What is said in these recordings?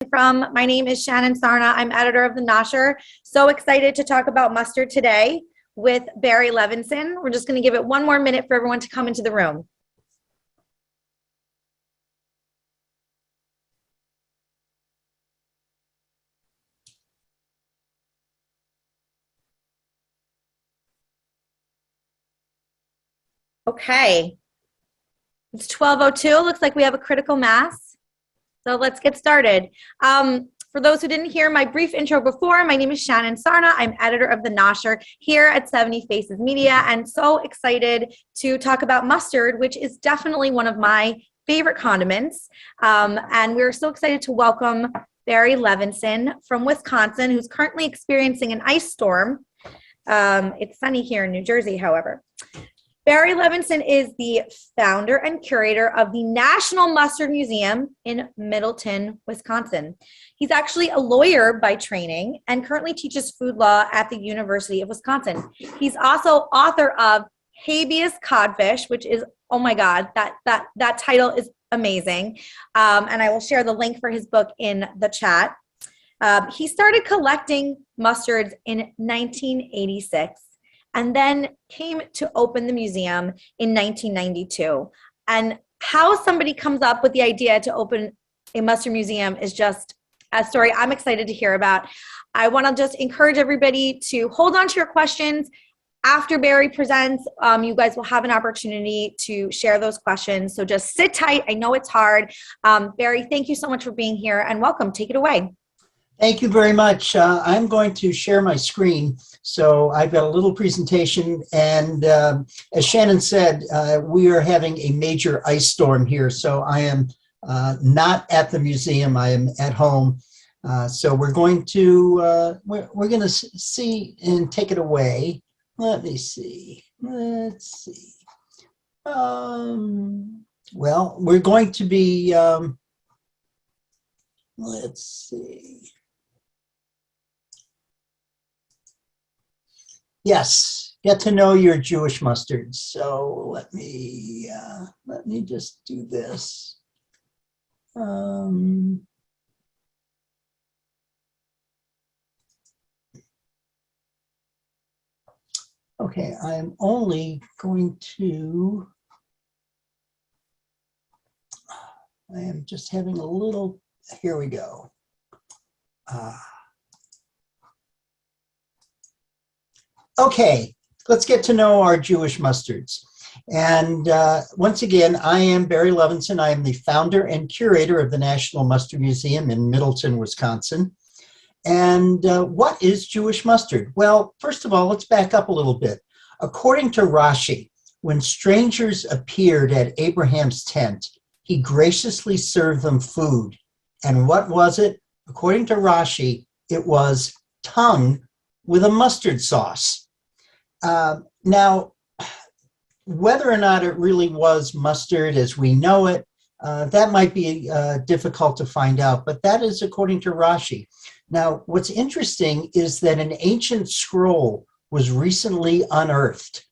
My name is Shannon Sarna. I'm editor of the Nosher. So excited to talk about mustard today with Barry Levenson. We're just going to give it one more minute for everyone to come into the room. Okay, it's 12:02. Looks like we have a critical mass. So let's get started. For those who didn't hear my brief intro before, my name is Shannon Sarna. I'm editor of the Nosher here at 70 Faces Media, and so excited to talk about mustard, which is definitely one of my favorite condiments. And we're so excited to welcome Barry Levenson from Wisconsin, who's currently experiencing an ice storm. It's sunny here in New Jersey, however. Barry Levenson is the founder and curator of the National Mustard Museum in Middleton, Wisconsin. He's actually a lawyer by training and currently teaches food law at the University of Wisconsin. He's also author of Habeas Codfish, which is, oh my God, that title is amazing. And I will share the link for his book in the chat. He started collecting mustards in 1986. And then came to open the museum in 1992. And how somebody comes up with the idea to open a mustard museum is just a story I'm excited to hear about. I want to just encourage everybody to hold on to your questions. After Barry presents, you guys will have an opportunity to share those questions. So just sit tight. I know it's hard. Barry, thank you so much for being here and welcome. Take it away. Thank you very much. I'm going to share my screen. So I've got a little presentation, and as Shannon said, we are having a major ice storm here. So I am not at the museum. I am at home. So we're going to see and take it away. Let me see. Let's see. Well, we're going to be. Let's see. Yes, get to know your Jewish mustards. So let me just do this. Okay, I'm only going to. I am just having a little. Here we go. Okay, let's get to know our Jewish mustards. And once again, I am Barry Levenson. I am the founder and curator of the National Mustard Museum in Middleton, Wisconsin. And what is Jewish mustard? Well, first of all, let's back up a little bit. According to Rashi, when strangers appeared at Abraham's tent, he graciously served them food. And what was it? According to Rashi, it was tongue with a mustard sauce. Now, whether or not it really was mustard as we know it, that might be difficult to find out, but that is according to Rashi. Now, what's interesting is that an ancient scroll was recently unearthed,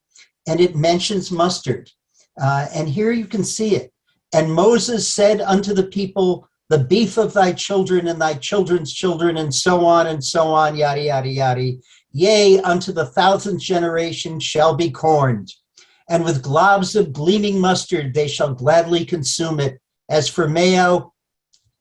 and it mentions mustard. And here you can see it. And Moses said unto the people, the beef of thy children and thy children's children, and so on, yada, yada, yada. Yea, unto the 1,000th generation shall be corned. And with globs of gleaming mustard they shall gladly consume it. As for mayo,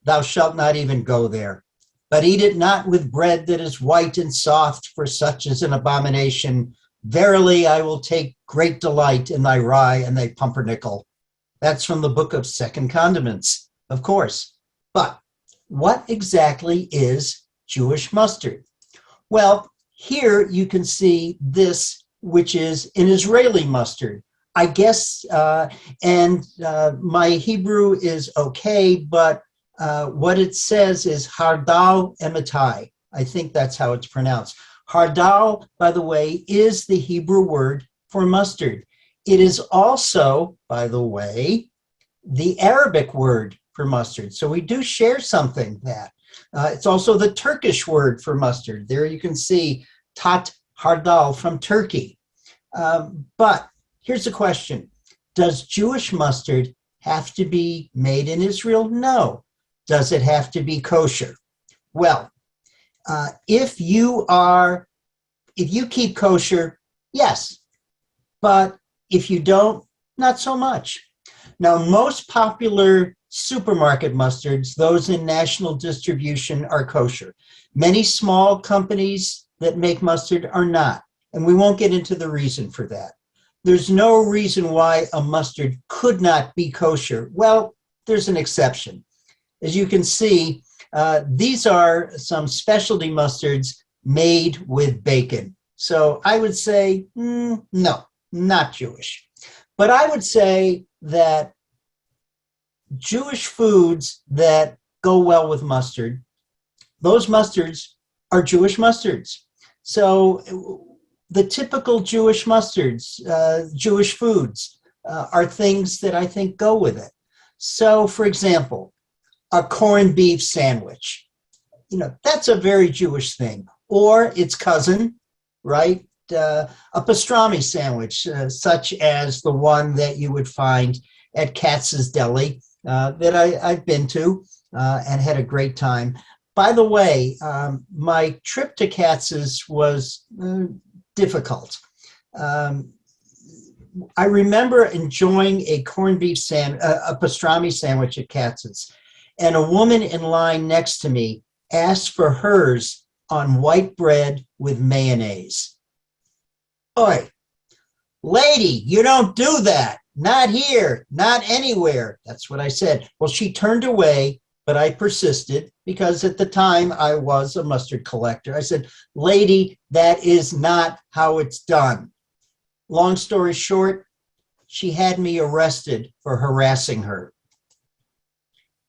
thou shalt not even go there. But eat it not with bread that is white and soft, for such is an abomination. Verily, I will take great delight in thy rye and thy pumpernickel. That's from the book of Second Condiments, of course. But what exactly is Jewish mustard? Well, here you can see this, which is an Israeli mustard. I guess, my Hebrew is okay, but what it says is hardal ematai. I think that's how it's pronounced. Hardal, by the way, is the Hebrew word for mustard. It is also, by the way, the Arabic word for mustard. So we do share something that. It's also the Turkish word for mustard. There you can see tat hardal from Turkey. But here's the question. Does Jewish mustard have to be made in Israel? No. Does it have to be kosher? Well, if you keep kosher, yes. But if you don't, not so much. Now, most popular supermarket mustards, those in national distribution, are kosher. Many small companies that make mustard are not, and we won't get into the reason for that. There's no reason why a mustard could not be kosher. Well, there's an exception. As you can see, these are some specialty mustards made with bacon. So I would say, no, not Jewish. But I would say that Jewish foods that go well with mustard, those mustards are Jewish mustards. So the typical Jewish mustards, Jewish foods, are things that I think go with it. So, for example, a corned beef sandwich, that's a very Jewish thing. Or its cousin, right? A pastrami sandwich, such as the one that you would find at Zanes Deli that I've been to and had a great time. By the way, my trip to Katz's was difficult. I remember enjoying a corned beef a pastrami sandwich at Katz's, and a woman in line next to me asked for hers on white bread with mayonnaise. Oi, lady, you don't do that. Not here, not anywhere. That's what I said. Well, she turned away, but I persisted because at the time I was a mustard collector. I said, lady, that is not how it's done. Long story short, she had me arrested for harassing her.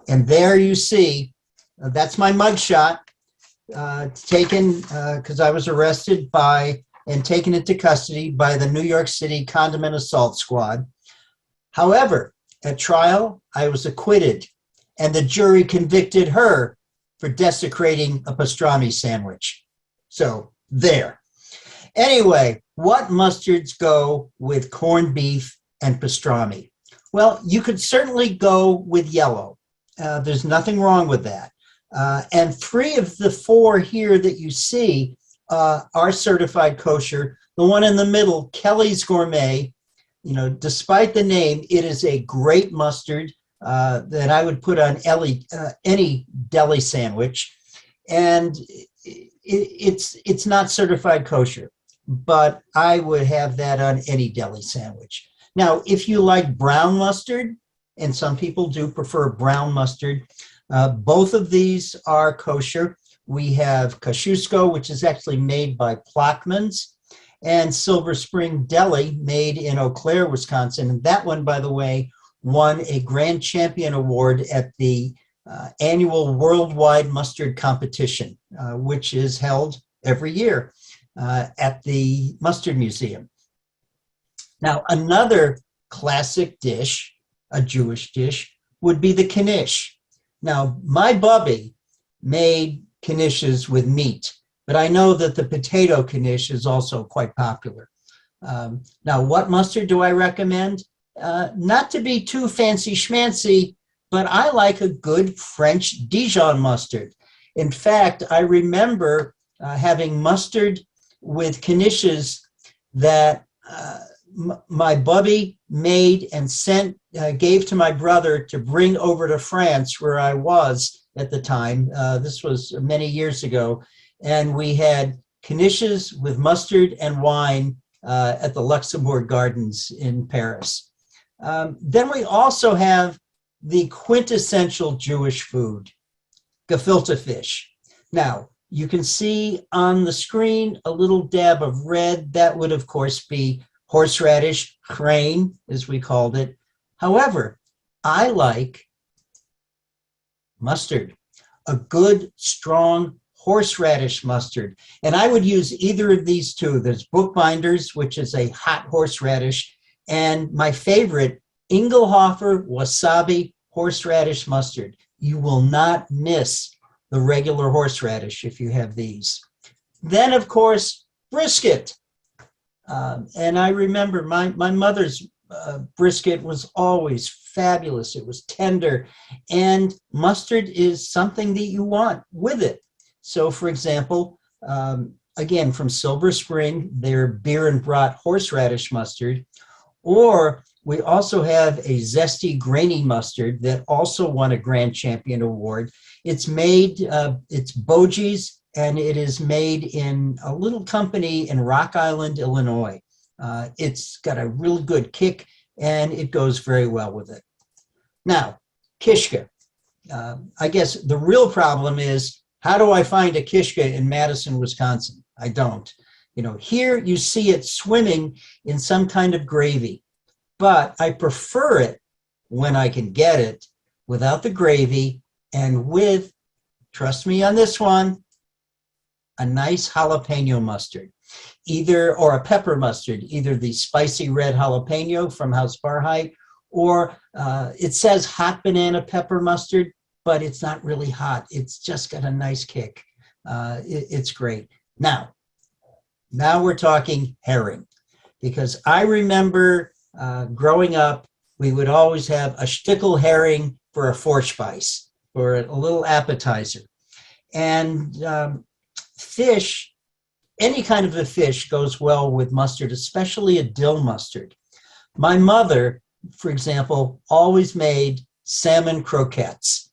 And there you see, that's my mugshot, taken because I was arrested and taken into custody by the New York City Condiment Assault Squad. However, at trial, I was acquitted, and the jury convicted her for desecrating a pastrami sandwich. So there. Anyway, what mustards go with corned beef and pastrami? Well, you could certainly go with yellow. There's nothing wrong with that. And 3 of the 4 here that you see are certified kosher. The one in the middle, Kelly's Gourmet, despite the name, it is a great mustard that I would put on any deli sandwich. And it's not certified kosher, but I would have that on any deli sandwich. Now, if you like brown mustard, and some people do prefer brown mustard, both of these are kosher. We have Kosciuszko, which is actually made by Plockman's, and Silver Spring Deli, made in Eau Claire, Wisconsin. And that one, by the way, won a Grand Champion Award at the annual Worldwide Mustard Competition, which is held every year at the Mustard Museum. Now, another classic dish, a Jewish dish, would be the knish. Now, my bubby made knishes with meat, but I know that the potato knish is also quite popular. Now, what mustard do I recommend? Not to be too fancy schmancy, but I like a good French Dijon mustard. In fact, I remember having mustard with knishes that my bubby made and gave to my brother to bring over to France, where I was at the time. This was many years ago. And we had knishes with mustard and wine at the Luxembourg Gardens in Paris. Then we also have the quintessential Jewish food, gefilte fish. Now, you can see on the screen a little dab of red. That would, of course, be horseradish, grain, as we called it. However, I like mustard, a good, strong horseradish mustard. And I would use either of these 2. There's Bookbinders, which is a hot horseradish, and my favorite, Ingelhofer Wasabi Horseradish Mustard. You will not miss the regular horseradish if you have these. Then, of course, brisket. And I remember my mother's brisket was always fabulous. It was tender, and mustard is something that you want with it. So, for example, again, from Silver Spring, their beer and brat horseradish mustard, or we also have a zesty grainy mustard that also won a Grand Champion Award. It's made, it's Bogi's, and it is made in a little company in Rock Island, Illinois. It's got a real good kick, and it goes very well with it. Now, kishka. I guess the real problem is, how do I find a kishka in Madison, Wisconsin? I don't. You know, here you see it swimming in some kind of gravy, but I prefer it when I can get it without the gravy and with, trust me on this one, a nice jalapeno mustard, or a pepper mustard, either the spicy red jalapeno from House Barhite, or it says hot banana pepper mustard, but it's not really hot. It's just got a nice kick. It's great. Now we're talking herring, because I remember growing up, we would always have a shtickel herring for a Vorspeise, for a little appetizer. And fish, any kind of a fish goes well with mustard, especially a dill mustard. My mother, for example, always made salmon croquettes.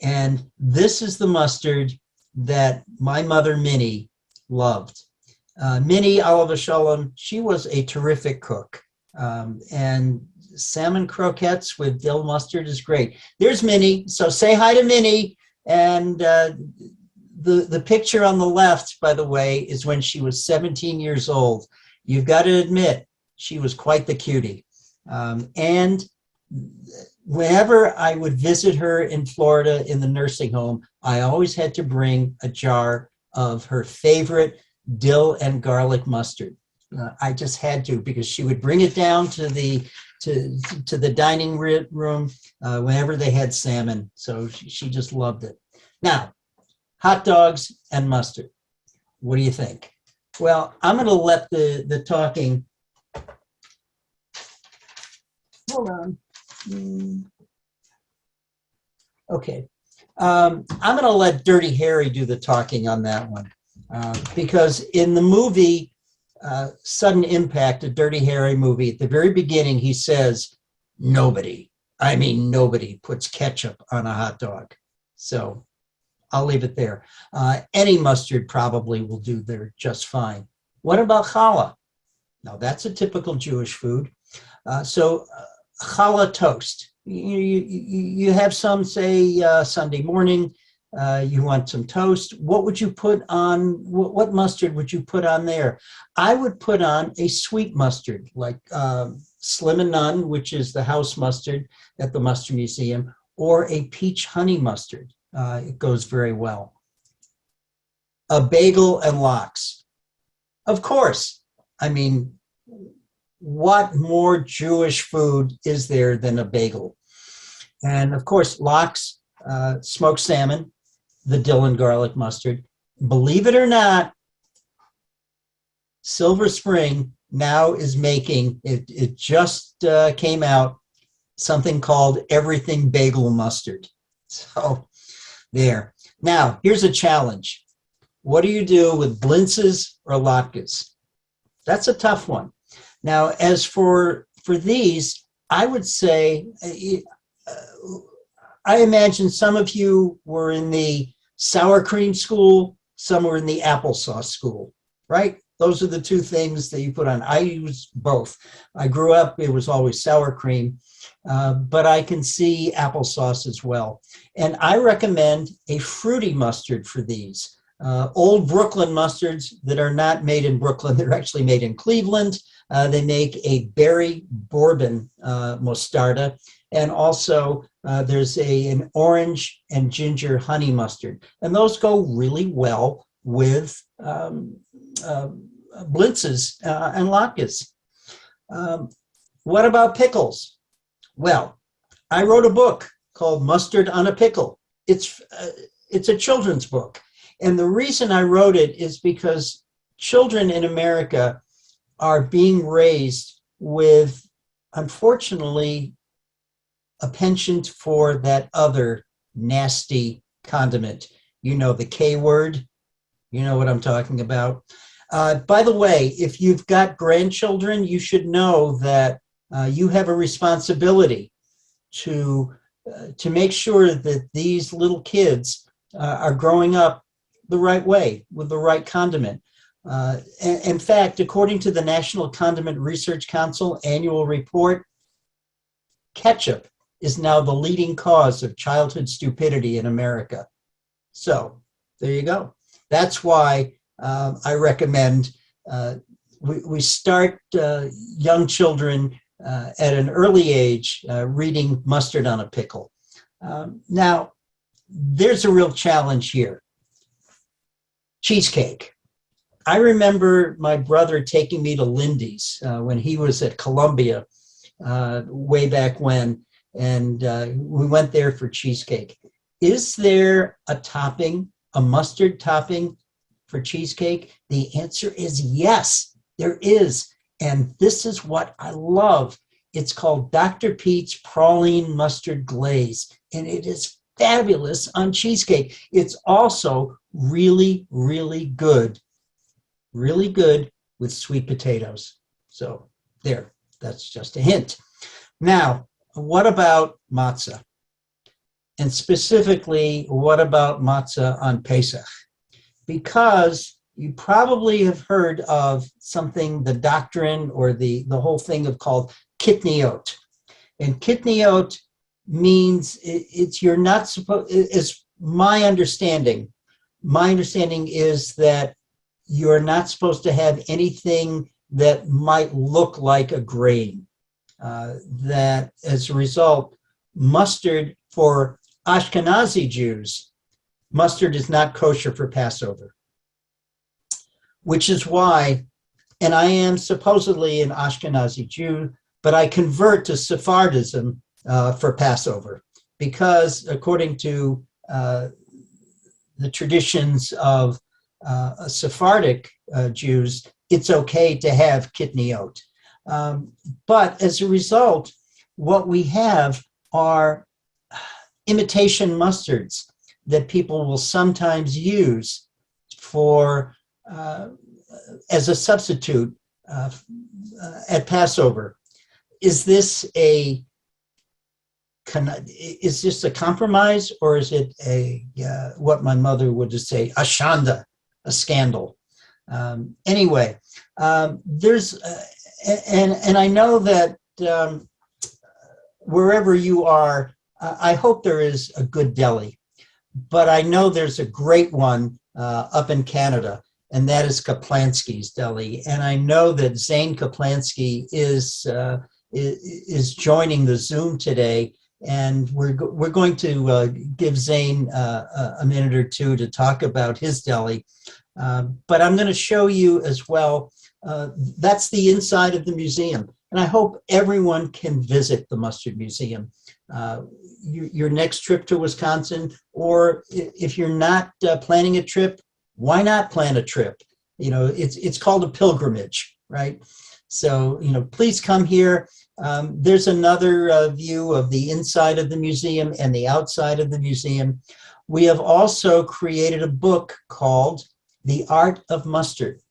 And this is the mustard that my mother, Minnie, loved. Minnie, Oliver Shalom, she was a terrific cook. And salmon croquettes with dill mustard is great. There's Minnie. So say hi to Minnie. And the picture on the left, by the way, is when she was 17 years old. You've got to admit, she was quite the cutie. And whenever I would visit her in Florida in the nursing home, I always had to bring a jar of her favorite dill and garlic mustard. I just had to, because she would bring it down to the dining room whenever they had salmon. So she just loved it. Now, hot dogs and mustard. What do you think? Well, I'm going to let the talking. Hold on. Okay. I'm going to let Dirty Harry do the talking on that one, because in the movie Sudden Impact, a Dirty Harry movie, at the very beginning, he says, nobody puts ketchup on a hot dog. So I'll leave it there. Any mustard probably will do there just fine. What about challah? Now, that's a typical Jewish food. So challah toast. You have some, say, Sunday morning, you want some toast. What would you put on, what mustard would you put on there? I would put on a sweet mustard, like Slim and None, which is the house mustard at the Mustard Museum, or a peach honey mustard. It goes very well. A bagel and lox. Of course. I mean, what more Jewish food is there than a bagel? And of course, lox, smoked salmon, the dill and garlic mustard. Believe it or not, Silver Spring now is making, it just came out, something called everything bagel mustard. So there. Now, here's a challenge. What do you do with blintzes or latkes? That's a tough one. Now, as for these, I would say, I imagine some of you were in the sour cream school, some were in the applesauce school, right? Those are the two things that you put on. I use both. I grew up, it was always sour cream, but I can see applesauce as well. And I recommend a fruity mustard for these. Old Brooklyn mustards that are not made in Brooklyn, they're actually made in Cleveland. They make a berry bourbon mostarda, and also there's an orange and ginger honey mustard. And those go really well with blintzes and latkes. What about pickles? Well, I wrote a book called Mustard on a Pickle. It's a children's book. And the reason I wrote it is because children in America are being raised with unfortunately, a penchant for that other nasty condiment. You know, the K word. You know what I'm talking about. By the way, if you've got grandchildren, you should know that you have a responsibility to make sure that these little kids are growing up the right way with the right condiment. In fact, according to the National Condiment Research Council annual report, ketchup is now the leading cause of childhood stupidity in America. So there you go. That's why I recommend we start young children at an early age reading Mustard on a Pickle. Now, there's a real challenge here. Cheesecake. I remember my brother taking me to Lindy's when he was at Columbia way back when, and we went there for cheesecake. Is there a topping, a mustard topping for cheesecake? The answer is yes, there is. And this is what I love. It's called Dr. Pete's Praline Mustard Glaze, and it is fabulous on cheesecake. It's also really, really good with sweet potatoes. So there, that's just a hint. Now, what about matzah? And specifically, what about matzah on Pesach? Because you probably have heard of something, the doctrine or the whole thing of called kitniot. And kitniot means it's you're not supposed, is my understanding. My understanding is that you're not supposed to have anything that might look like a grain. That as a result, mustard for Ashkenazi Jews, mustard is not kosher for Passover, which is why, and I am supposedly an Ashkenazi Jew, but I convert to Sephardism for Passover, because according to the traditions of Sephardic Jews, it's okay to have kitniot. But as a result, what we have are imitation mustards that people will sometimes use for as a substitute at Passover. Is this a compromise, or is it a what my mother would just say, a shanda, a scandal? Anyway, there's and I know that wherever you are, I hope there is a good deli, but I know there's a great one up in Canada, and that is Kaplansky's Deli. And I know that Zane Kaplansky is joining the Zoom today, and we're going to give Zane a minute or two to talk about his deli. But I'm going to show you as well. That's the inside of the museum, and I hope everyone can visit the Mustard Museum. Your next trip to Wisconsin, or if you're not planning a trip, why not plan a trip? You know, it's called a pilgrimage, right? So, you know, please come here. There's another view of the inside of the museum and the outside of the museum. We have also created a book called The Art of Mustard.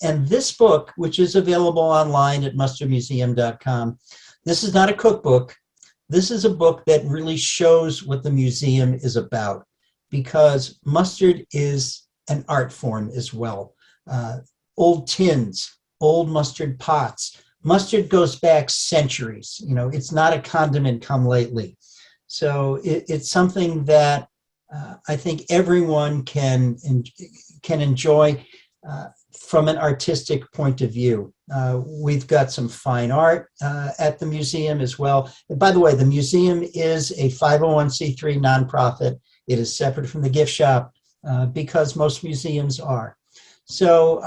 And this book, which is available online at mustardmuseum.com, this is not a cookbook. This is a book that really shows what the museum is about, because mustard is an art form as well. Old tins, old mustard pots. Mustard goes back centuries. You know, it's not a condiment come lately. So it's something that I think everyone can enjoy from an artistic point of view. We've got some fine art at the museum as well. And by the way, the museum is a 501c3 nonprofit. It is separate from the gift shop because most museums are. So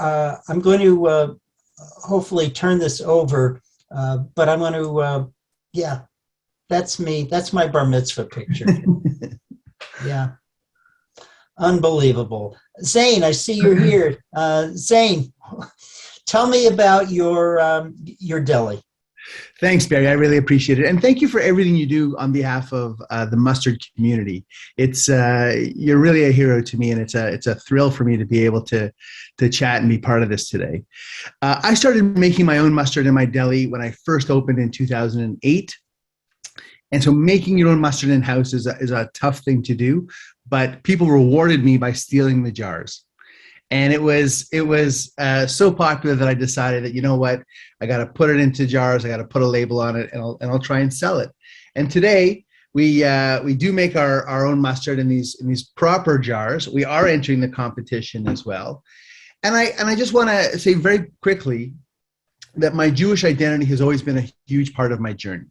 I'm going to hopefully turn this over, but I'm going to, yeah, that's me. That's my bar mitzvah picture. Yeah. Unbelievable. Zane, I see you're here. Zane, tell me about your deli. Thanks, Barry. I really appreciate it. And thank you for everything you do on behalf of the mustard community. It's you're really a hero to me, and it's a thrill for me to be able to chat and be part of this today. I started making my own mustard in my deli when I first opened in 2008. And so making your own mustard in-house is a tough thing to do, but people rewarded me by stealing the jars. And it was so popular that I decided that, you know what, I got to put it into jars. I got to put a label on it, and I'll try and sell it. And today we do make our own mustard in these proper jars. We are entering the competition as well. And I just want to say very quickly that my Jewish identity has always been a huge part of my journey.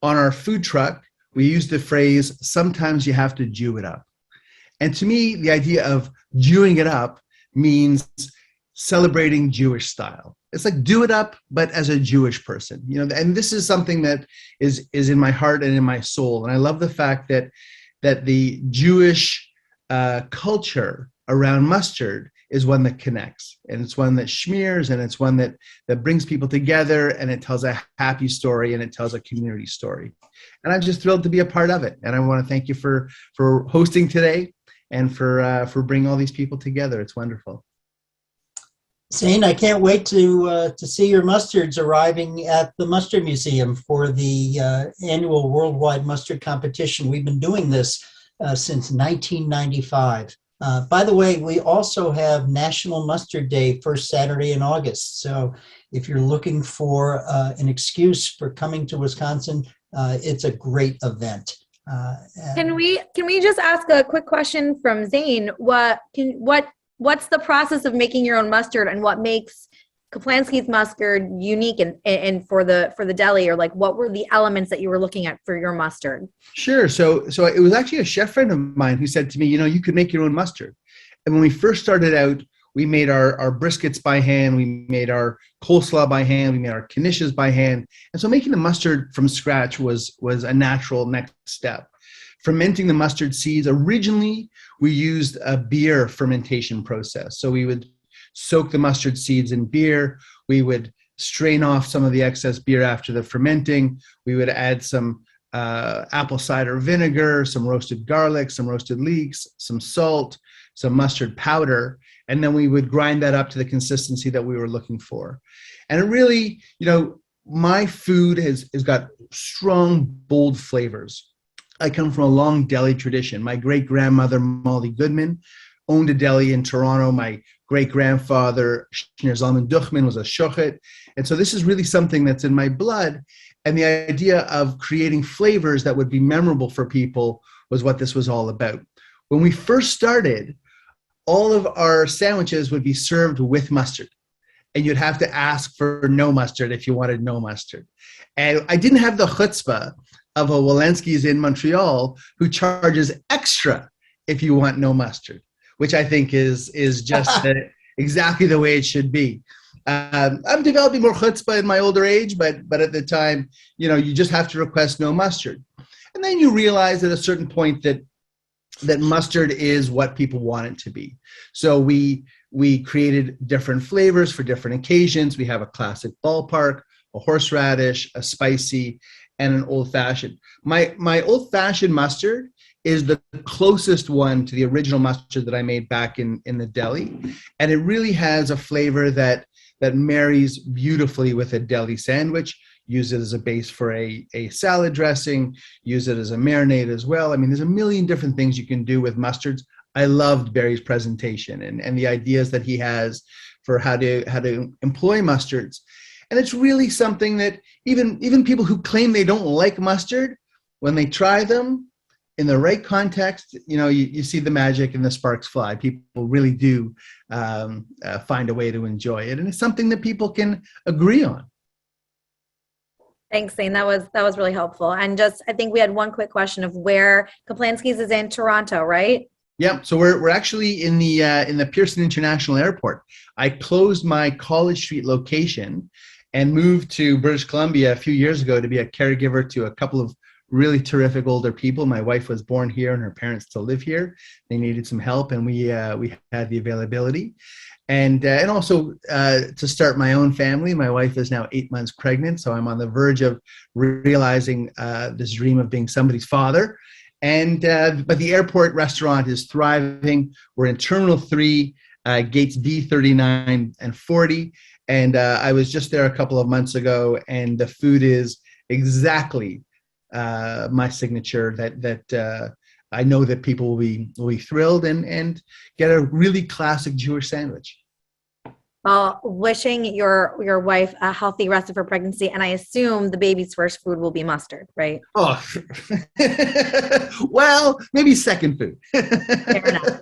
On our food truck, we use the phrase, sometimes you have to Jew it up. And to me, the idea of Jewing it up means celebrating Jewish style. It's like do it up, but as a Jewish person, and this is something that is in my heart and in my soul. And I love the fact that the Jewish culture around mustard is one that connects, and it's one that schmears, and it's one that brings people together, and it tells a happy story, and it tells a community story. And I'm just thrilled to be a part of it. And I want to thank you for hosting today and for bringing all these people together. It's wonderful. Zane, I can't wait to see your mustards arriving at the Mustard Museum for the annual Worldwide Mustard Competition. We've been doing this since 1995. By the way, we also have National Mustard Day, first Saturday in August. So if you're looking for an excuse for coming to Wisconsin, it's a great event. Can we just ask a quick question from Zane? What's the process of making your own mustard, and what makes Kaplansky's mustard unique and for the deli, or like what were the elements that you were looking at for your mustard? Sure. So it was actually a chef friend of mine who said to me, you could make your own mustard. And when we first started out, we made our briskets by hand. We made our coleslaw by hand. We made our knishes by hand. And so making the mustard from scratch was a natural next step. Fermenting the mustard seeds, originally we used a beer fermentation process. So we would soak the mustard seeds in beer. We would strain off some of the excess beer after the fermenting. We would add some apple cider vinegar, some roasted garlic, some roasted leeks, some salt, some mustard powder, and then we would grind that up to the consistency that we were looking for. And it really, my food has got strong, bold flavors. I come from a long deli tradition. My great-grandmother, Molly Goodman, owned a deli in Toronto. My great-grandfather, Shneur Zalman Duchman, was a shochet. And so this is really something that's in my blood. And the idea of creating flavors that would be memorable for people was what this was all about. When we first started, all of our sandwiches would be served with mustard. And you'd have to ask for no mustard if you wanted no mustard. And I didn't have the chutzpah of a Walensky's in Montreal who charges extra if you want no mustard, which I think is just exactly the way it should be. I'm developing more chutzpah in my older age, but at the time, you just have to request no mustard. And then you realize at a certain point that mustard is what people want it to be. So we created different flavors for different occasions. We have a classic ballpark, a horseradish, a spicy, and an old-fashioned. My old-fashioned mustard is the closest one to the original mustard that I made back in the deli. And it really has a flavor that marries beautifully with a deli sandwich. Use it as a base for a salad dressing, use it as a marinade as well. I mean, there's a million different things you can do with mustards. I loved Barry's presentation and the ideas that he has for how to employ mustards. And it's really something that even people who claim they don't like mustard, when they try them in the right context, you see the magic and the sparks fly. People really do find a way to enjoy it. And it's something that people can agree on. Thanks, Zane. That was really helpful. And I think we had one quick question of where Kaplansky's is in Toronto, right? Yeah, so we're actually in the Pearson International Airport. I closed my College Street location and moved to British Columbia a few years ago to be a caregiver to a couple of really terrific older people. My wife was born here and her parents still live here. They needed some help, and we had the availability. And also to start my own family. My wife is now 8 months pregnant, so I'm on the verge of realizing this dream of being somebody's father. And but the airport restaurant is thriving. We're in Terminal 3, gates D39 and 40. And I was just there a couple of months ago, and the food is exactly my signature. That I know that people will be thrilled and get a really classic Jewish sandwich. Well, wishing your wife a healthy rest of her pregnancy, and I assume the baby's first food will be mustard, right? Oh, well, maybe second food. Fair enough.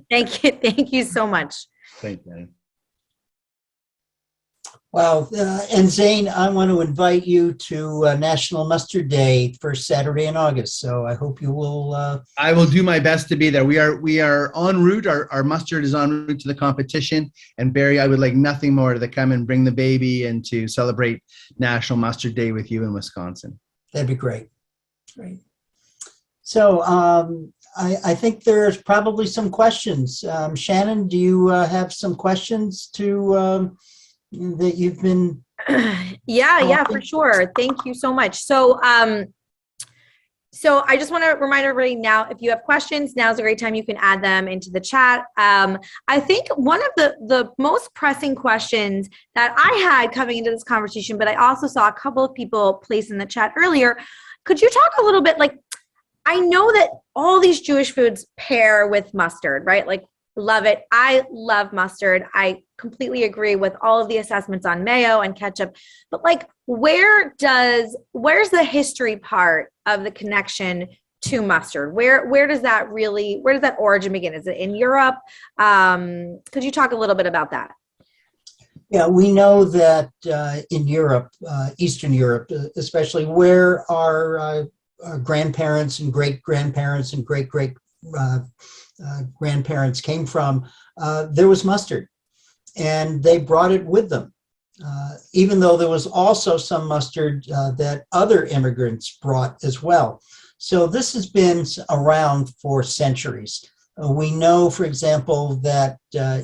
Thank you so much. Thank you. Wow. And Zane, I want to invite you to National Mustard Day, first Saturday in August. So I hope you will. I will do my best to be there. We are en route. Our mustard is en route to the competition. And Barry, I would like nothing more to come and bring the baby and to celebrate National Mustard Day with you in Wisconsin. That'd be great. Great. So I think there's probably some questions. Shannon, do you have some questions that you've been? Yeah, for sure. Thank you so much. So I just want to remind everybody now, if you have questions, now's a great time. You can add them into the chat. I think one of the most pressing questions that I had coming into this conversation, but I also saw a couple of people place in the chat earlier. Could you talk a little bit, like, I know that all these Jewish foods pair with mustard, right? Like, love it. I love mustard. I completely agree with all of the assessments on mayo and ketchup. But like, where's the history part of the connection to mustard? Where does that origin begin? Is it in Europe? Could you talk a little bit about that? Yeah, we know that in Europe, Eastern Europe, especially where our grandparents and great-grandparents and great-great-grandparents came from, there was mustard, and they brought it with them. Even though there was also some mustard that other immigrants brought as well. So this has been around for centuries. We know, for example, that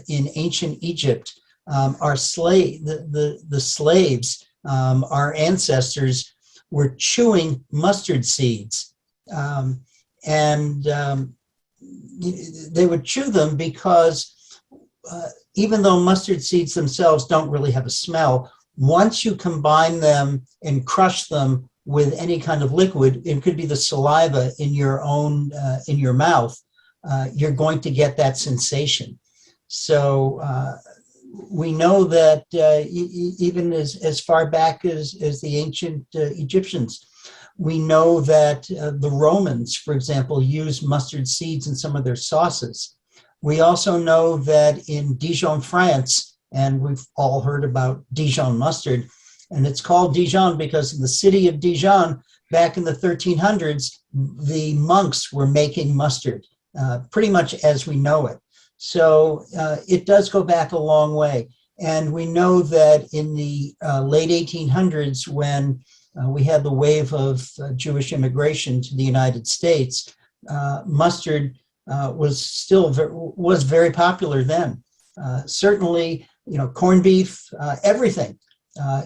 in ancient Egypt, the slaves, our ancestors, were chewing mustard seeds. And they would chew them because even though mustard seeds themselves don't really have a smell, once you combine them and crush them with any kind of liquid, it could be the saliva in your in your mouth, you're going to get that sensation. So we know that even as far back as the ancient Egyptians, we know that the Romans, for example, used mustard seeds in some of their sauces. We also know that in Dijon, France, and we've all heard about Dijon mustard, and it's called Dijon because in the city of Dijon, back in the 1300s, the monks were making mustard, pretty much as we know it. So it does go back a long way. And we know that in the late 1800s, when we had the wave of Jewish immigration to the United States, mustard was very popular then. Certainly, corned beef, everything.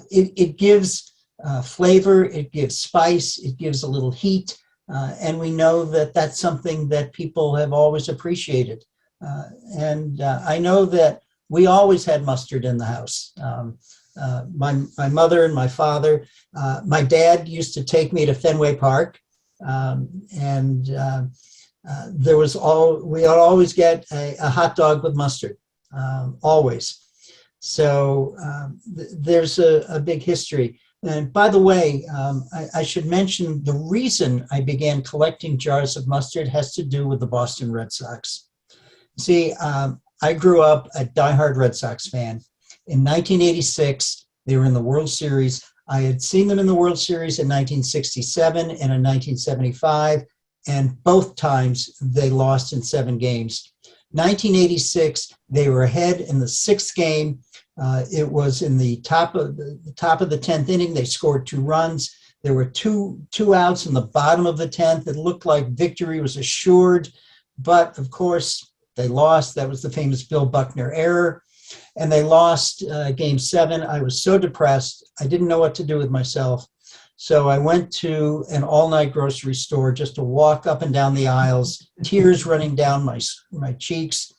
It gives flavor, it gives spice, it gives a little heat, and we know that that's something that people have always appreciated. And I know that we always had mustard in the house. My mother and my father, my dad used to take me to Fenway Park, and we would always get a hot dog with mustard, always. So there's a big history. And by the way, I should mention the reason I began collecting jars of mustard has to do with the Boston Red Sox. See, I grew up a diehard Red Sox fan. In 1986, they were in the World Series. I had seen them in the World Series in 1967 and in 1975, and both times they lost in 7 games. 1986, they were ahead in the 6th game. It was in the top of the 10th inning. They scored 2 runs. There were two outs in the bottom of the 10th. It looked like victory was assured, but of course they lost. That was the famous Bill Buckner error. And they lost game 7. I was so depressed. I didn't know what to do with myself. So I went to an all-night grocery store just to walk up and down the aisles, tears running down my cheeks.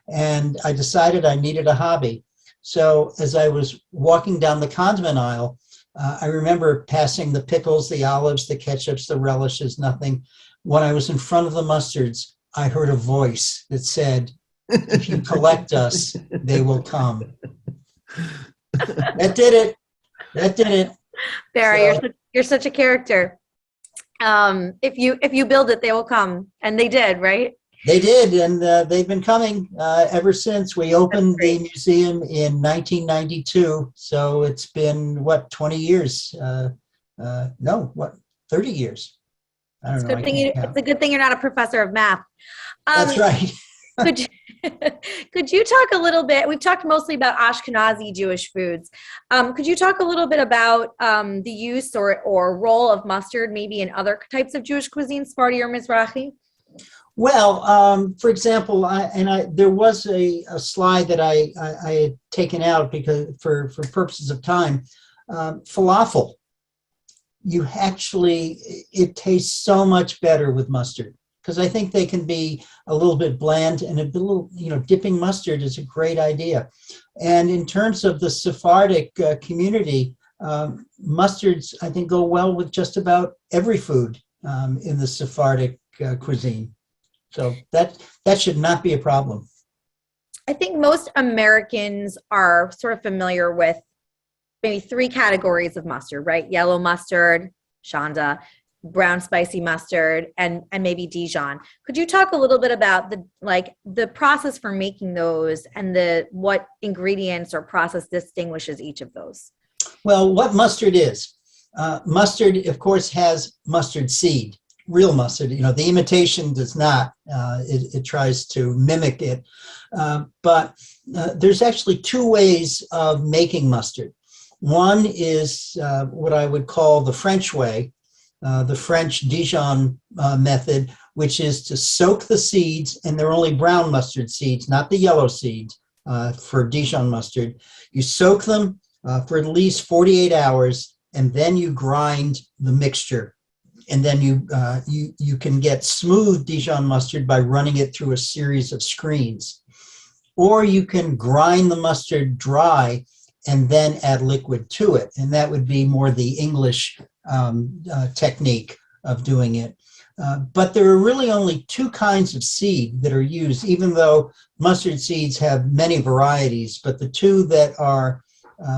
And I decided I needed a hobby. So as I was walking down the condiment aisle, I remember passing the pickles, the olives, the ketchups, the relishes, nothing. When I was in front of the mustards, I heard a voice that said, "If you collect us, they will come." That did it. That did it. Barry, So- you're such a character. If you build it, they will come, and they did, right? They did, and they've been coming ever since. We opened the museum in 1992, so it's been, 20 years? No, 30 years? I don't know. It's a good thing you're not a professor of math. That's right. Could you talk a little bit, we've talked mostly about Ashkenazi Jewish foods. Could you talk a little bit about the use or role of mustard maybe in other types of Jewish cuisine, Sephardi or Mizrahi? Well, for example, there was a slide that I had taken out because for purposes of time, falafel. It tastes so much better with mustard, because I think they can be a little bit bland, and a little, dipping mustard is a great idea. And in terms of the Sephardic community, mustards, I think, go well with just about every food in the Sephardic cuisine. So that should not be a problem. I think most Americans are sort of familiar with maybe 3 categories of mustard, right? Yellow mustard, Shonda, brown spicy mustard, and maybe Dijon. Could you talk a little bit about the process for making those and what ingredients or process distinguishes each of those? Well, what mustard is? Mustard, of course, has mustard seed. Real mustard, the imitation does not. It tries to mimic it. But there's actually 2 ways of making mustard. One is what I would call the French way, the French Dijon method, which is to soak the seeds, and they're only brown mustard seeds, not the yellow seeds for Dijon mustard. You soak them for at least 48 hours, and then you grind the mixture. And then you can get smooth Dijon mustard by running it through a series of screens. Or you can grind the mustard dry and then add liquid to it. And that would be more the English technique of doing it. But there are really only 2 kinds of seed that are used, even though mustard seeds have many varieties. But the 2 that are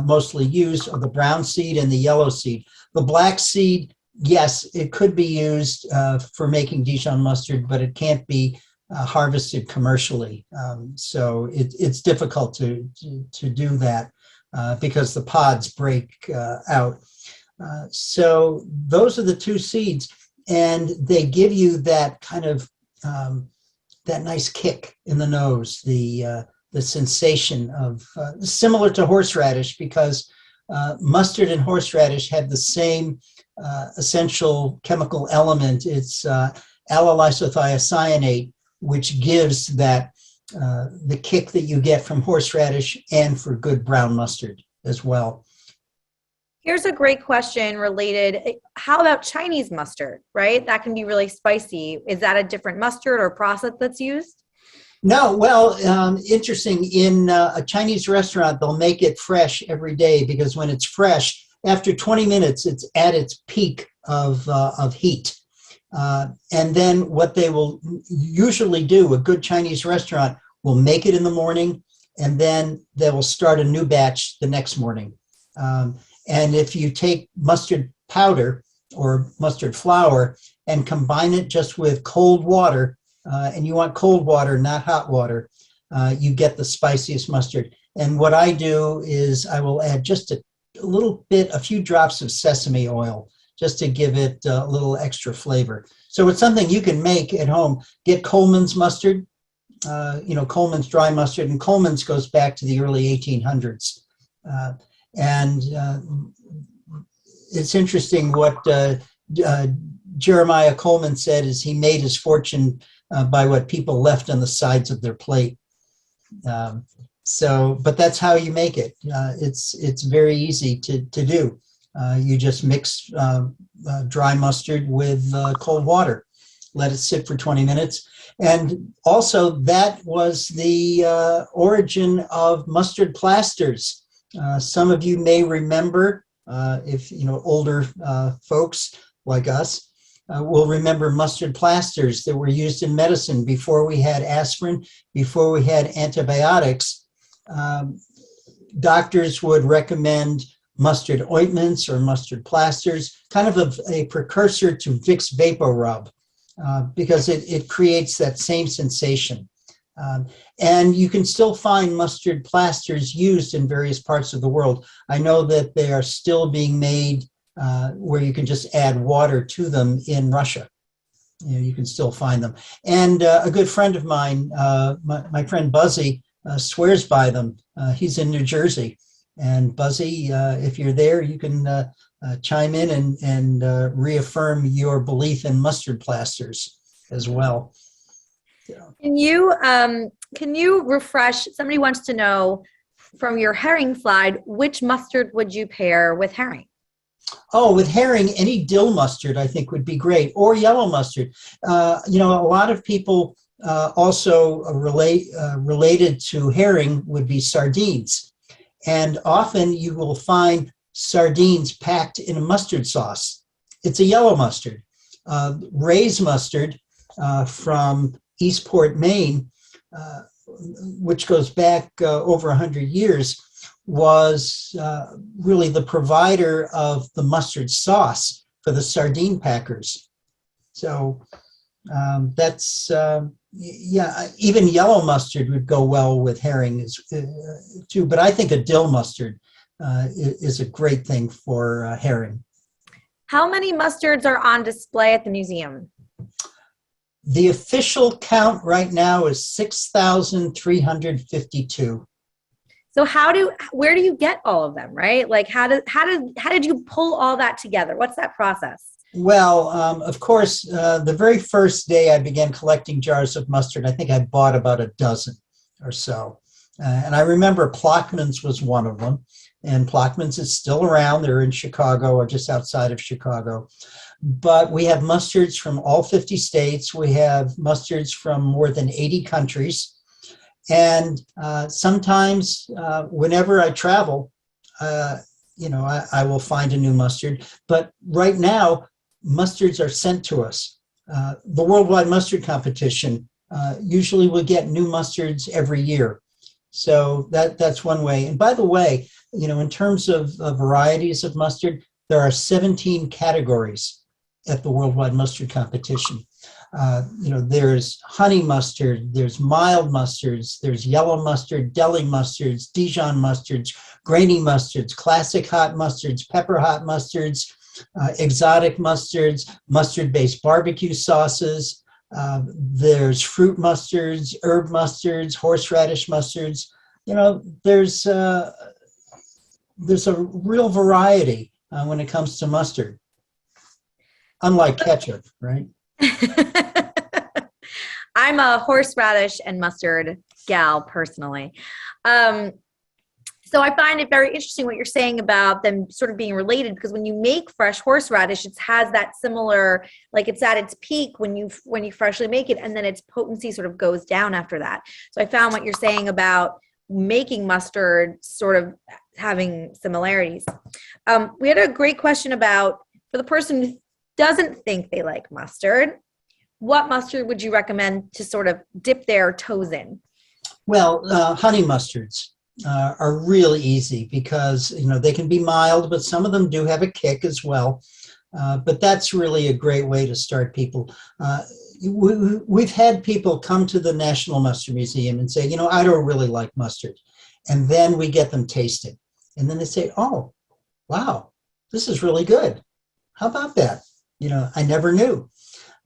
mostly used are the brown seed and the yellow seed. The black seed, yes, it could be used for making Dijon mustard, but it can't be harvested commercially. So it's difficult to do that because the pods break out. So those are the 2 seeds, and they give you that kind of that nice kick in the nose, the sensation of similar to horseradish, because mustard and horseradish have the same essential chemical element. It's allylisothiocyanate, which gives that the kick that you get from horseradish and for good brown mustard as well. Here's a great question related. How about Chinese mustard, right? That can be really spicy. Is that a different mustard or process that's used? No, well, interesting. In a Chinese restaurant, they'll make it fresh every day, because when it's fresh, after 20 minutes, it's at its peak of heat. And then what they will usually do, a good Chinese restaurant will make it in the morning, and then they will start a new batch the next morning. And if you take mustard powder or mustard flour and combine it just with cold water, and you want cold water, not hot water, you get the spiciest mustard. And what I do is I will add just a little bit, a few drops of sesame oil, just to give it a little extra flavor. So it's something you can make at home. Get Coleman's mustard, Coleman's dry mustard, and Coleman's goes back to the early 1800s. And it's interesting what Jeremiah Coleman said is he made his fortune by what people left on the sides of their plate. But that's how you make it. It's very easy to do. You just mix dry mustard with cold water, let it sit for 20 minutes. And also that was the origin of mustard plasters. Some of you may remember, if older folks like us will remember mustard plasters that were used in medicine before we had aspirin, before we had antibiotics. Doctors would recommend mustard ointments or mustard plasters, kind of a precursor to Vicks VapoRub, because it creates that same sensation. And you can still find mustard plasters used in various parts of the world. I know that they are still being made where you can just add water to them in Russia. You can still find them. And a good friend of mine, my friend Buzzy, swears by them. He's in New Jersey. And Buzzy, if you're there, you can chime in and reaffirm your belief in mustard plasters as well. Can you refresh? Somebody wants to know from your herring slide, which mustard would you pair with herring? Oh, with herring, any dill mustard I think would be great, or yellow mustard. A lot of people also related to herring would be sardines. And often you will find sardines packed in a mustard sauce. It's a yellow mustard. Ray's mustard from Eastport, Maine, which goes back over 100 years, was really the provider of the mustard sauce for the sardine packers. So that's, even yellow mustard would go well with herring too, but I think a dill mustard is a great thing for herring. How many mustards are on display at the museum? The official count right now is 6,352. So where do you get all of them, right? Like how did you pull all that together? What's that process? Well, of course, the very first day I began collecting jars of mustard, I think I bought about a dozen or so. And I remember Plockman's was one of them. And Plockman's is still around. They're in Chicago or just outside of Chicago. But we have mustards from all 50 states. We have mustards from more than 80 countries. And sometimes whenever I travel, I will find a new mustard. But right now, mustards are sent to us. The Worldwide Mustard Competition usually will get new mustards every year. So that's one way. And by the way, in terms of varieties of mustard, there are 17 categories at the Worldwide Mustard Competition. There's honey mustard, there's mild mustards, there's yellow mustard, deli mustards, Dijon mustards, grainy mustards, classic hot mustards, pepper hot mustards, exotic mustards, mustard-based barbecue sauces. There's fruit mustards, herb mustards, horseradish mustards. There's a real variety when it comes to mustard. Unlike ketchup, right? I'm a horseradish and mustard gal personally. So I find it very interesting what you're saying about them sort of being related, because when you make fresh horseradish, it has that similar, like it's at its peak when you freshly make it, and then its potency sort of goes down after that. So I found what you're saying about making mustard sort of having similarities. We had a great question about, for the person who doesn't think they like mustard, what mustard would you recommend to sort of dip their toes in? Well, honey mustards are really easy because, they can be mild, but some of them do have a kick as well. But that's really a great way to start people. We've had people come to the National Mustard Museum and say, I don't really like mustard. And then we get them tasting. And then they say, oh, wow, this is really good. How about that? I never knew.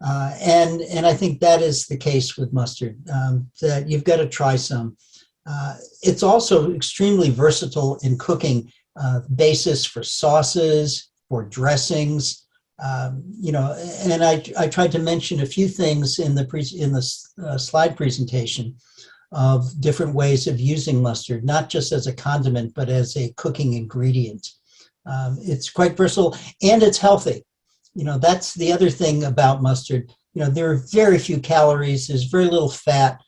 And I think that is the case with mustard, that you've got to try some. It's also extremely versatile in cooking, basis for sauces, for dressings. And I tried to mention a few things in the slide presentation of different ways of using mustard, not just as a condiment, but as a cooking ingredient. It's quite versatile and it's healthy. That's the other thing about mustard. There are very few calories. There's very little fat.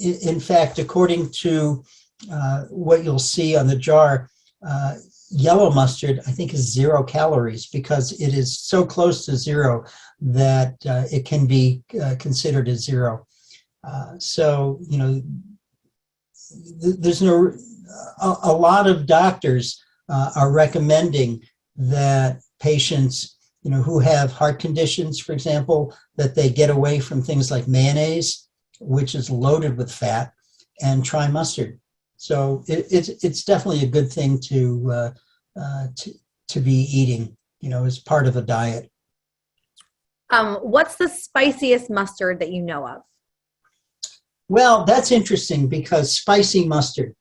In fact, according to what you'll see on the jar, yellow mustard, I think, is 0 calories because it is so close to 0 that it can be considered as 0. There's a lot of doctors are recommending that patients, who have heart conditions, for example, that they get away from things like mayonnaise, which is loaded with fat, and try mustard. So it's definitely a good thing to be eating, as part of a diet. What's the spiciest mustard that you know of? Well, that's interesting because spicy mustard,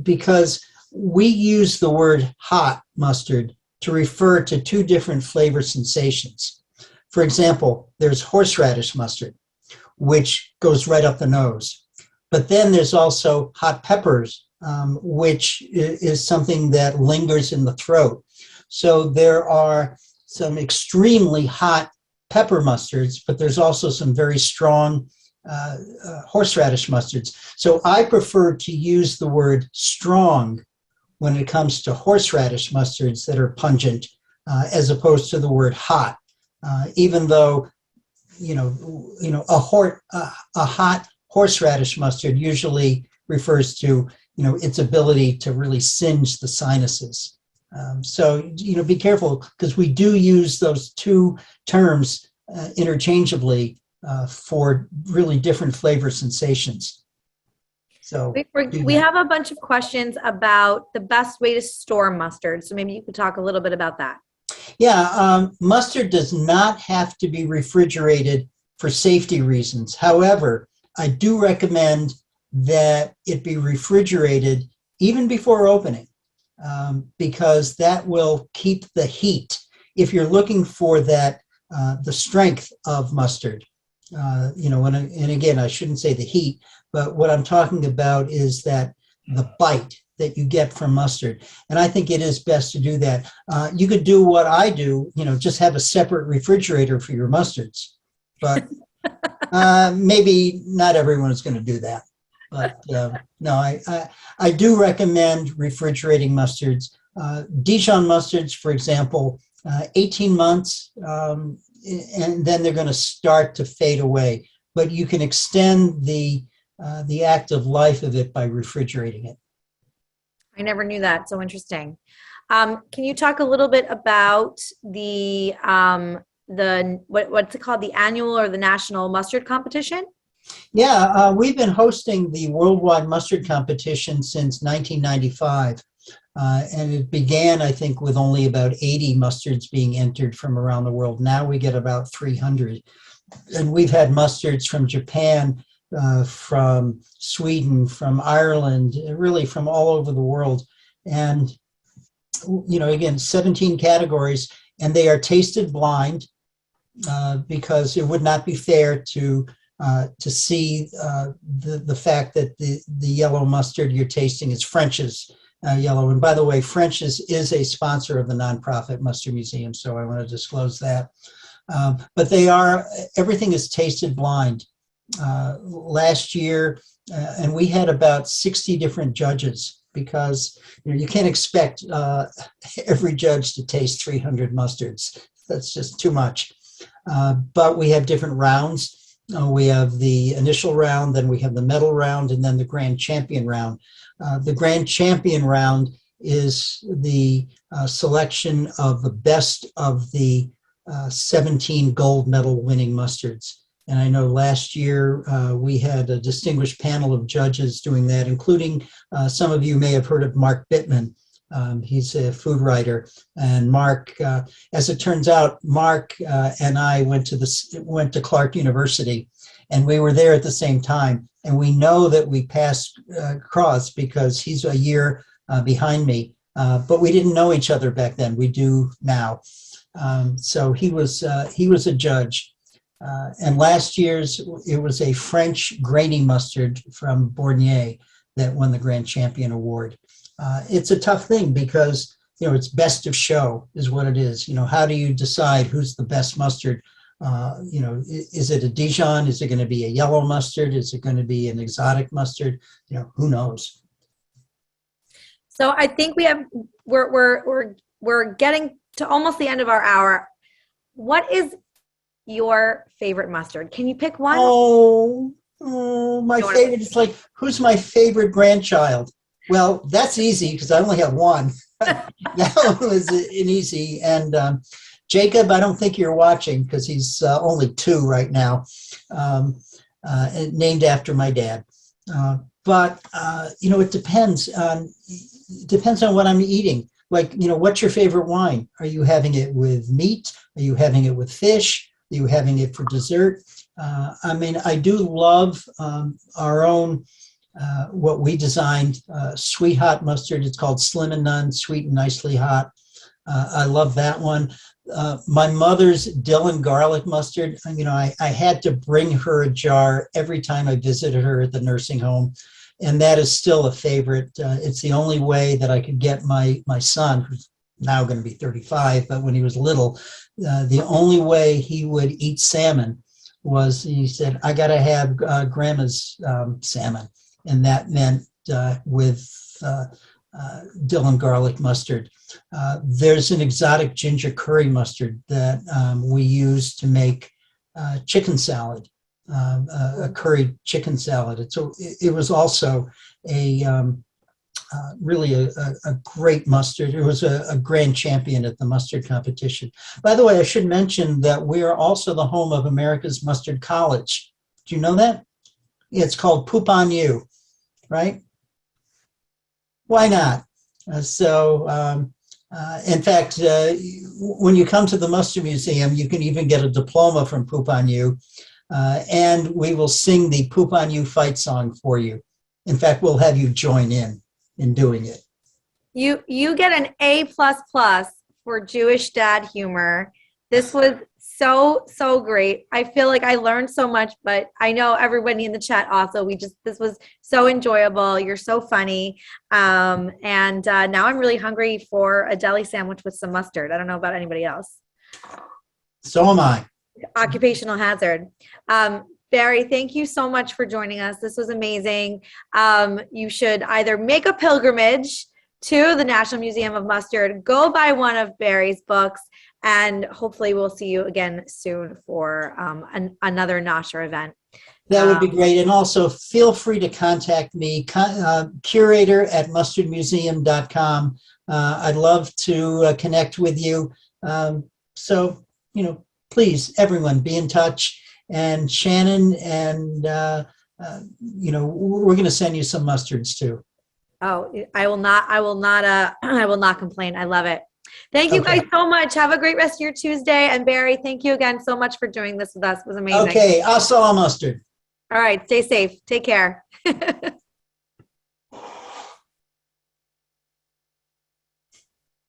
because we use the word hot mustard to refer to 2 different flavor sensations. For example, there's horseradish mustard, which goes right up the nose. But then there's also hot peppers, which is something that lingers in the throat. So there are some extremely hot pepper mustards, but there's also some very strong horseradish mustards. So I prefer to use the word strong when it comes to horseradish mustards that are pungent, as opposed to the word hot. Even though, a hot horseradish mustard usually refers to, its ability to really singe the sinuses. So be careful because we do use those 2 terms interchangeably for really different flavor sensations. So we have a bunch of questions about the best way to store mustard. So maybe you could talk a little bit about that. Yeah, mustard does not have to be refrigerated for safety reasons. However, I do recommend that it be refrigerated even before opening, because that will keep the heat. If you're looking for that, the strength of mustard, and again, I shouldn't say the heat, but what I'm talking about is that the bite that you get from mustard. And I think it is best to do that. You could do what I do, just have a separate refrigerator for your mustards. But maybe not everyone is going to do that. But no, I do recommend refrigerating mustards. Dijon mustards, for example, 18 months, and then they're going to start to fade away. But you can extend the active life of it by refrigerating it. I never knew that. So interesting. Can you talk a little bit about the what's it called, the annual or the national mustard competition? Yeah, we've been hosting the worldwide mustard competition since 1995. And it began, I think, with only about 80 mustards being entered from around the world. Now we get about 300. And we've had mustards from Japan, from Sweden, from Ireland, really from all over the world. And, again, 17 categories, and they are tasted blind because it would not be fair to see the fact that the yellow mustard you're tasting is French's yellow. And by the way, French's is a sponsor of the nonprofit Mustard Museum, so I want to disclose that. But everything is tasted blind. Last year, and we had about 60 different judges because you can't expect every judge to taste 300 mustards. That's just too much. But we have different rounds. We have the initial round, then we have the medal round, and then the grand champion round. The grand champion round is the selection of the best of the 17 gold medal winning mustards. And I know last year we had a distinguished panel of judges doing that, including some of you may have heard of Mark Bittman. He's a food writer. And Mark, as it turns out, Mark and I went to Clark University, and we were there at the same time. And we know that we passed cross because he's a year behind me. but we didn't know each other back then. We do now. So he was a judge. And last year's, it was a French grainy mustard from Bournier that won the Grand Champion Award. It's a tough thing because, it's best of show is what it is. How do you decide who's the best mustard? Is it a Dijon? Is it going to be a yellow mustard? Is it going to be an exotic mustard? Who knows? So I think we're getting to almost the end of our hour. What is your favorite mustard? Can you pick one? My favorite is like, who's my favorite grandchild? Well, that's easy because I only have one. That one was an easy. And Jacob, I don't think you're watching because he's only 2 right now, named after my dad. But it depends on what I'm eating. Like, what's your favorite wine? Are you having it with meat? Are you having it with fish? Are you having it for dessert? I do love our own, what we designed, sweet hot mustard. It's called Slim and None, sweet and nicely hot. I love that one. My mother's dill and garlic mustard. I had to bring her a jar every time I visited her at the nursing home. And that is still a favorite. It's the only way that I could get my son, who's now going to be 35, but when he was little, the only way he would eat salmon was, he said, I got to have grandma's salmon. And that meant with dill and garlic mustard. There's an exotic ginger curry mustard that we use to make chicken salad. A curried chicken salad. It was also really a great mustard. It was a grand champion at the mustard competition. By the way, I should mention that we are also the home of America's Mustard College. Do you know that? It's called Poop on You, right? Why not? In fact, when you come to the Mustard Museum, you can even get a diploma from Poop on You. And we will sing the Poop on You fight song for you. In fact, we'll have you join in doing it. You get an A++ for Jewish dad humor. This was so great. I feel like I learned so much, but I know everybody in the chat also. This was so enjoyable. You're so funny. And now I'm really hungry for a deli sandwich with some mustard. I don't know about anybody else. So am I. Occupational hazard. Barry, thank you so much for joining us. This was amazing. You should either make a pilgrimage to the National Museum of Mustard, go buy one of Barry's books, and hopefully we'll see you again soon for another Nosher event. That would be great. And also feel free to contact me, Curator at mustardmuseum.com. I'd love to connect with you. Please, everyone, be in touch. And Shannon and, we're going to send you some mustards too. Oh, I will not complain. I love it. Thank you guys so much. Have a great rest of your Tuesday. And Barry, thank you again so much for doing this with us. It was amazing. Okay. Assalamu mustard. All right. Stay safe. Take care.